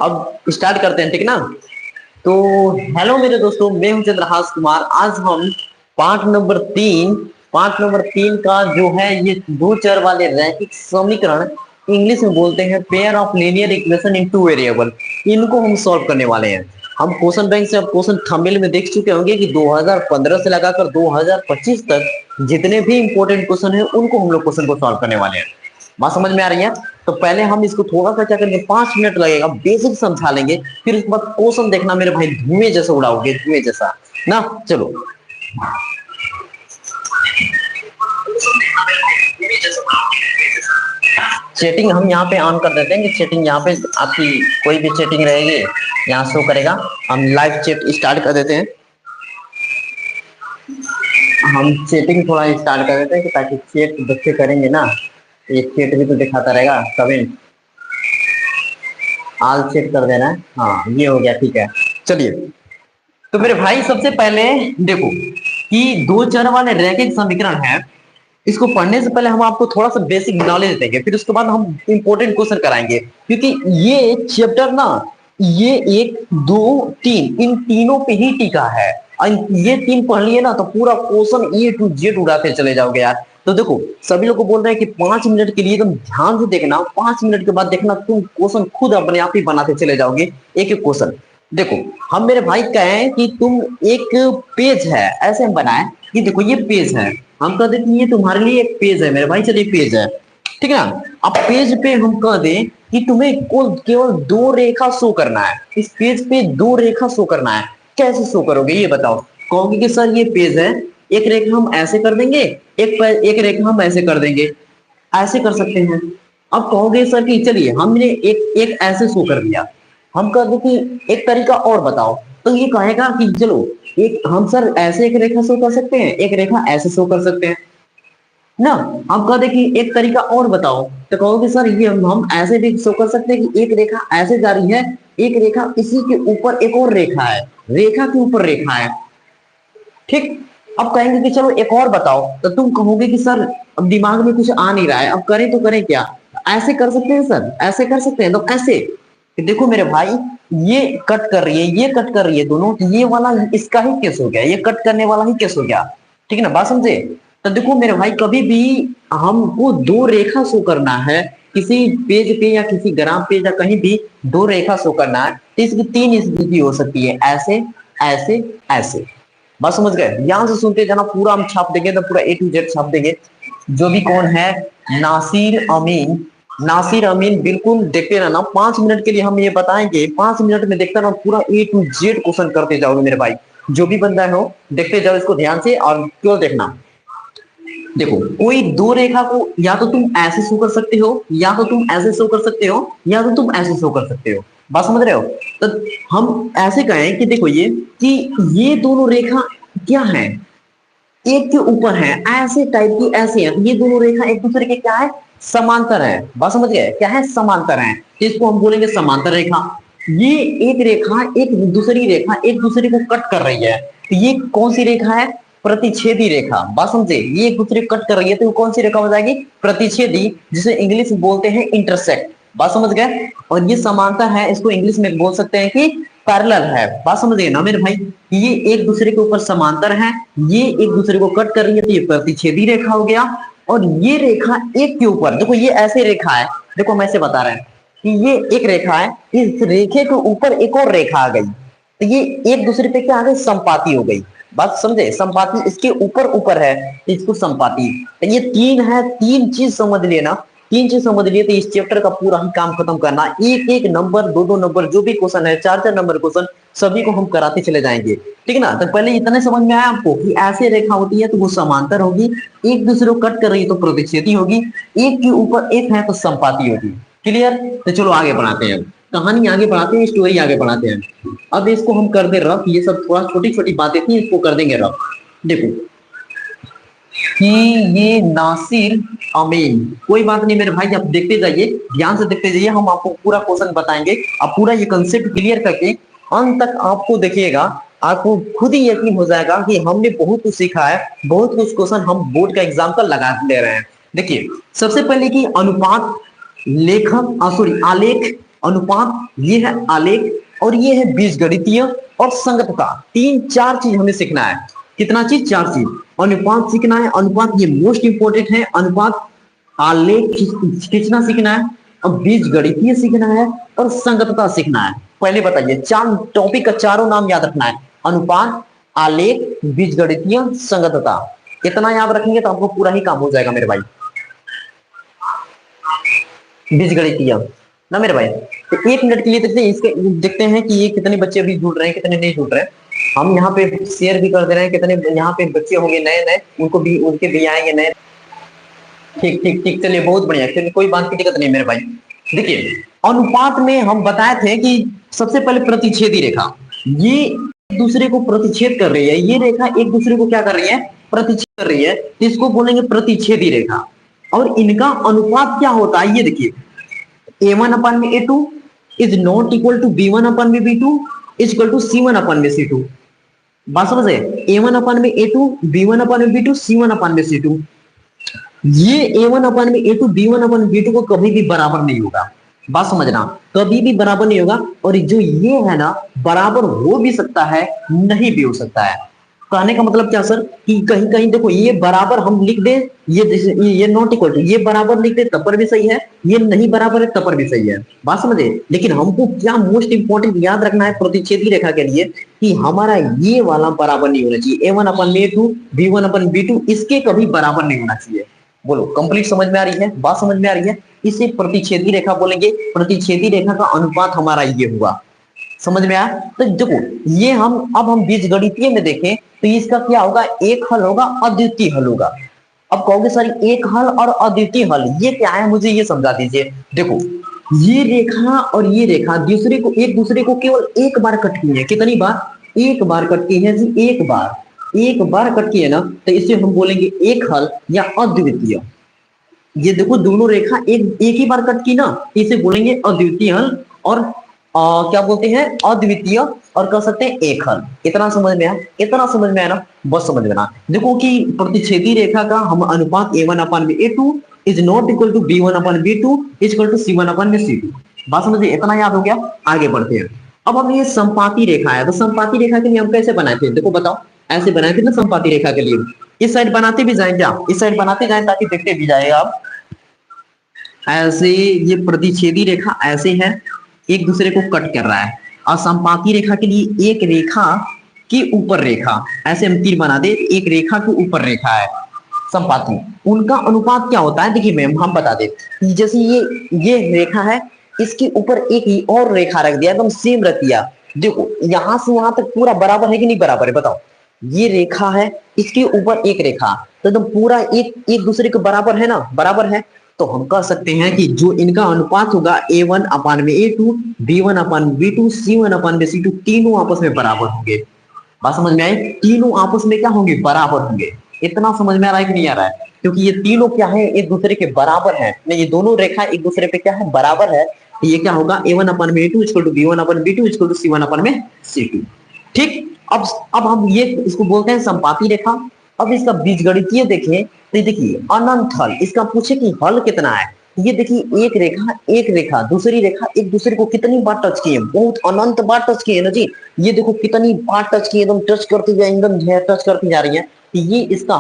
अब स्टार्ट करते हैं, ठीक ना। तो हेलो मेरे दोस्तों, मैं हूं चंद्रहास कुमार। आज हम पार्ट नंबर तीन पार्ट नंबर तीन का जो है ये दो चर वाले रैखिक समीकरण, इंग्लिश में बोलते हैं pair of linear equation in two variable, इनको हम सॉल्व करने वाले हैं। हम क्वेश्चन बैंक से अब क्वेश्चन थंबनेल में देख चुके होंगे कि 2015 से लगाकर 2025 तक जितने भी इंपॉर्टेंट क्वेश्चन है उनको हम लोग क्वेश्चन को सॉल्व करने वाले हैं। बात समझ में आ रही है? तो पहले हम इसको थोड़ा सा क्या करेंगे, 5 मिनट लगेगा, बेसिक समझा लेंगे। फिर उसके बाद क्वेश्चन देखना मेरे भाई, धुएं जैसा उड़ाओगे, धुएं जैसा ना। चलो चैटिंग हम यहाँ पे ऑन कर देते हैं कि चैटिंग यहाँ पे आपकी कोई भी चैटिंग रहेगी यहाँ शो करेगा। हम लाइव चैट स्टार्ट कर देते हैं। हम चैटिंग थोड़ा स्टार्ट कर देते हैं कि ताकि चैट बच्चे करेंगे ना, ये चैट भी तो दिखाता रहेगा। कमेंट आल चेक कर देना है। हाँ, ये हो गया, ठीक है। चलिए, तो मेरे भाई सबसे पहले देखो कि दो चर वाले रैखिक समीकरण है। इसको पढ़ने से पहले हम आपको थोड़ा सा बेसिक नॉलेज देंगे, फिर उसके बाद हम इंपॉर्टेंट क्वेश्चन कराएंगे। क्योंकि ये चैप्टर ना, ये एक दो तीन, इन तीनों पे ही टिका है। ये तीन पढ़ लिए ना तो पूरा क्वेश्चन ए टू जेड उड़ाते चले जाओगे यार। तो देखो, सभी लोग को बोल रहे हैं कि 5 मिनट के लिए तुम ध्यान से देखना, 5 मिनट के बाद देखना तुम क्वेश्चन खुद अपने आप ही बनाते चले जाओगे, एक एक क्वेश्चन। देखो, हम मेरे भाई कहें कि तुम एक पेज है ऐसे हम बनाए कि देखो ये पेज है, हम कह दें कि ये तुम्हारे लिए एक पेज है मेरे भाई, चलिए पेज है, ठीक है ना। अब पेज पे हम कह दें कि तुम्हें केवल दो रेखा शो करना है, इस पेज पे दो रेखा शो करना है। कैसे शो करोगे ये बताओ? कहोगे कि सर ये पेज है, एक रेखा हम ऐसे कर देंगे, एक रेखा हम ऐसे कर देंगे, ऐसे कर सकते हैं। अब कहोगे सर कि चलिए हमने एक एक ऐसे शो कर दिया, हम कह दो कि एक तरीका और बताओ, तो ये कहेगा कि चलो एक हम सर ऐसे एक रेखा शो कर सकते हैं, एक रेखा ऐसे शो कर सकते हैं ना। हम कह दे कि एक तरीका और बताओ, तो कहोगे सर ये हम ऐसे भी शो कर सकते हैं कि एक रेखा ऐसे जा रही है, एक रेखा इसी के ऊपर एक और रेखा है, रेखा के ऊपर रेखा है, ठीक। अब कहेंगे कि चलो एक और बताओ, तो तुम कहोगे कि सर अब दिमाग में कुछ आ नहीं रहा है, अब करें तो करें क्या? ऐसे कर सकते हैं सर, ऐसे कर सकते हैं, तो ऐसे कि देखो मेरे भाई, ये कट कर रही है, ये कट कर रही है, दोनों ये वाला इसका ही केस हो गया, ये कट करने वाला ही केस हो गया, ठीक है ना। बात समझे? तो देखो मेरे भाई, कभी भी हमको दो रेखा शो करना है किसी पेज पे या किसी ग्राफ पे या कहीं भी, दो रेखा शो करना है तो इसकी तीन स्थिति हो सकती है, ऐसे ऐसे ऐसे। बस समझ गए? यहां से सुनते जाना, पूरा हम छाप देंगे, तो पूरा ए टू जेड छाप देंगे। जो भी कौन है, नासिर अमीन, नासिर अमीन, बिल्कुल देखते रहना। 5 मिनट के लिए हम ये बताएंगे, 5 मिनट में देखते रहना, पूरा ए टू जेड क्वेश्चन करते जाओगे मेरे भाई। जो भी बंदा हो देखते जाओ इसको ध्यान से, और क्यों देखना। देखो, कोई दो रेखा को या तो तुम ऐसे शो कर सकते हो, या तो तुम ऐसे शो कर सकते हो, या तो तुम ऐसे शो कर सकते हो। बात समझ रहे हो? तो हम ऐसे कहें कि देखो ये, कि ये दोनों रेखा क्या है, एक के ऊपर है, ऐसे टाइप की ऐसे है, तो ये दोनों रेखा एक दूसरे के क्या है, समांतर है। बात समझ गए? क्या है, समांतर है, तो इसको हम बोलेंगे समांतर रेखा। ये एक रेखा एक दूसरी रेखा एक दूसरे को कट कर रही है, तो ये कौन सी रेखा है, प्रतिच्छेदी रेखा। बात समझे? ये एक दूसरे को कट कर रही है, तो कौन सी रेखा हो जाएगी, प्रतिच्छेदी, जिसे इंग्लिश में बोलते हैं इंटरसेक्ट। बात समझ गए? और ये समांतर है, इसको इंग्लिश में बोल सकते हैं कि पैरेलल है। बात समझ गए ना मेरे भाई? ये एक दूसरे के ऊपर समांतर है, ये एक दूसरे को कट कर रही है, तो ये प्रतिच्छेदी रेखा हो गया। और ये रेखा एक के ऊपर, देखो ये ऐसे रेखा है, देखो हम ऐसे बता रहे हैं कि ये एक रेखा है, इस रेखे के ऊपर एक और रेखा आ गई, तो ये एक दूसरे पे क्या आ गई, संपाती हो गई। बात समझे? संपाती, इसके ऊपर ऊपर है, इसको संपाती। तो ये तीन है, तीन चीज समझ लेना, तीन चीज समझ लिए तो इस चैप्टर का पूरा ही काम खत्म करना। एक एक नंबर, दो दो नंबर, जो भी क्वेश्चन है, चार चार नंबर क्वेश्चन, सभी को हम कराते चले जाएंगे, ठीक है ना। तो पहले इतने समझ में आया आपको कि ऐसे रेखा होती है तो वो समांतर होगी, एक दूसरे को कट कर रही है तो प्रतिच्छेदी होगी, एक के ऊपर एक है तो संपाती होगी। क्लियर? तो चलो आगे बढ़ाते हैं, कहानी आगे बढ़ाते हैं, स्टोरी आगे बढ़ाते हैं। अब इसको हम कर दे रफ, ये सब थोड़ा छोटी छोटी बातें थी, इसको कर देंगे रफ। देखो कि ये नासिर अमीन, कोई बात नहीं मेरे भाई, आप देखते जाइए, ध्यान से देखते जाइए, हम आपको पूरा क्वेश्चन बताएंगे। आप पूरा ये कंसेप्ट क्लियर करके अंत तक आपको देखिएगा, आपको खुद ही यकीन हो जाएगा कि हमने बहुत कुछ सीखा है, बहुत कुछ क्वेश्चन हम बोर्ड का एग्जाम का लगा ले रहे हैं। देखिए, सबसे पहले कि अनुपात, लेखक सॉरी आलेख, अनुपात, ये है आलेख और ये है बीजगणितीय और संगतता। तीन चार चीज हमें सीखना है। कितना चीज? चार चीज। अनुपात सीखना है, अनुपात ये मोस्ट इंपोर्टेंट है। अनुपात, आलेख खींचना सीखना है और बीजगणितीय सीखना है और संगतता सीखना है। पहले बताइए, चार टॉपिक का चारों नाम याद रखना है। अनुपात, आलेख, बीजगणितीय, संगतता। इतना याद रखेंगे तो आपको पूरा ही काम हो जाएगा मेरे भाई। बीजगणितीय ना मेरे भाई। तो एक मिनट के लिए देखते हैं कि ये कितने बच्चे अभी जुड़ रहे हैं, कितने नहीं जुड़ रहे हैं। हम यहाँ पे शेयर भी कर दे रहे हैं। कितने यहाँ पे बच्चे होंगे नए नए, उनके भी आएंगे नए। ठीक ठीक ठीक, चलिए बहुत बढ़िया। चलिए कोई बात की दिक्कत नहीं मेरे भाई। देखिए, अनुपात में हम बताए थे कि सबसे पहले प्रतिच्छेदी रेखा, ये एक दूसरे को प्रतिच्छेद कर रही है। ये रेखा एक दूसरे को क्या कर रही है? प्रतिच्छेद कर रही है। इसको बोलेंगे प्रतिच्छेदी रेखा। और इनका अनुपात क्या होता है ये देखिए, a1 अपन में a2 is not equal to b1 upon में b2 is equal to c1 upon में c2। बात समझे? a1 अपन में a2, b1 अपन में b2, c1 अपन में c2। ये a1 अपन में a2, b1 अपन में b2 को कभी भी बराबर नहीं होगा। बात समझना, कभी भी बराबर नहीं होगा। और जो ये है ना, बराबर हो भी सकता है, नहीं भी हो सकता है। कहने का मतलब क्या सर, कि कहीं कहीं देखो ये बराबर हम लिख दे, ये नॉट इक्वल टू, ये बराबर लिख दे तब पर भी सही है, ये नहीं बराबर है तब पर भी सही है। बात समझे? लेकिन हमको क्या मोस्ट इंपोर्टेंट याद रखना है प्रतिच्छेदी रेखा के लिए, कि हमारा ये वाला बराबर नहीं होना चाहिए। a1 अपन a2, b1 अपन b2, इसके कभी बराबर नहीं होना चाहिए। बोलो, कंप्लीट समझ में आ रही है? बात समझ में आ रही है? इसे प्रतिच्छेदी रेखा बोलेंगे। प्रतिच्छेदी रेखा का अनुपात हमारा ये हुआ। समझ में आया? तो देखो, ये अब हम बीजगणितीय में देखें तो इसका क्या होगा? एक हल होगा, अद्वितीय हल होगा। अब कहोगे सर एक हल और अद्वितीय हल ये क्या है, मुझे ये समझा दीजिए। देखो, ये रेखा और ये रेखा एक दूसरे को केवल एक बार कट की है। कितनी बार? एक बार कट की है जी, एक बार कट की है ना, तो इसे हम बोलेंगे एक हल या अद्वितीय। ये देखो, दोनों रेखा एक ही बार कट की ना, इसे बोलेंगे अद्वितीय हल। और क्या बोलते हैं? अद्वितीय, और कह सकते हैं एक हल। इतना समझ में आया? इतना समझ में आया ना? बस समझ में ना। देखो कि प्रतिच्छेदी रेखा का हम अनुपात a1 अपन में a2 is not equal to b1 upon b2 is equal to c1 upon में c2। बात समझिए? इतना याद हो गया? आगे बढ़ते हैं। अब हम ये संपाती रेखा है, तो संपाती रेखा के लिए हम कैसे बनाए थे? देखो बताओ, ऐसे बनाए थे ना संपाती रेखा के लिए। इस साइड बनाते भी जाए क्या? इस साइड बनाते जाए ताकि देखते भी जाए आप। ऐसे ये प्रतिच्छेदी रेखा ऐसे है, एक दूसरे को कट कर रहा है। और संपाती रेखा के लिए एक रेखा के ऊपर रेखा, ऐसे हम तीर बना दे, एक रेखा के ऊपर रेखा है संपाती। उनका अनुपात क्या होता है? देखिए मैम, हम बता दे, जैसे ये रेखा है, इसके ऊपर एक और रेखा रख दिया, एकदम सेम रख दिया। देखो यहां से यहां तक पूरा बराबर है कि नहीं बराबर है? बताओ, ये रेखा है, इसके ऊपर एक रेखा, तो एकदम पूरा एक दूसरे के बराबर है ना? बराबर है। तो हम कह सकते हैं कि जो इनका अनुपात होगा a1 अपान में a2, b1 अपान में b2, c1 अपान में c2, तीनों आपस में बराबर होंगे। बात समझ में आई? तीनों आपस में क्या होंगे? बराबर होंगे। इतना समझ में आ रहा है कि नहीं आ रहा है? क्योंकि ये तीनों क्या है? एक दूसरे के बराबर है। नहीं, ये दोनों रेखा एक दूसरे पे क्या है? बराबर है। ये क्या होगा? a1 अपान में a2 equal to b1 upon b2 equal to c1 upon में c2। ठीक। अब हम ये इसको बोलते हैं संपाती रेखा। अब इसका बीजगणितीय देखें तो देखिए अनंत हल। इसका पूछे कि हल कितना है, ये देखिए एक रेखा दूसरी रेखा एक दूसरे को कितनी बार टच की है? बहुत अनंत बार टच की है ना जी। ये देखो कितनी बार टच की है, एकदम टच करती जा रही है। ये इसका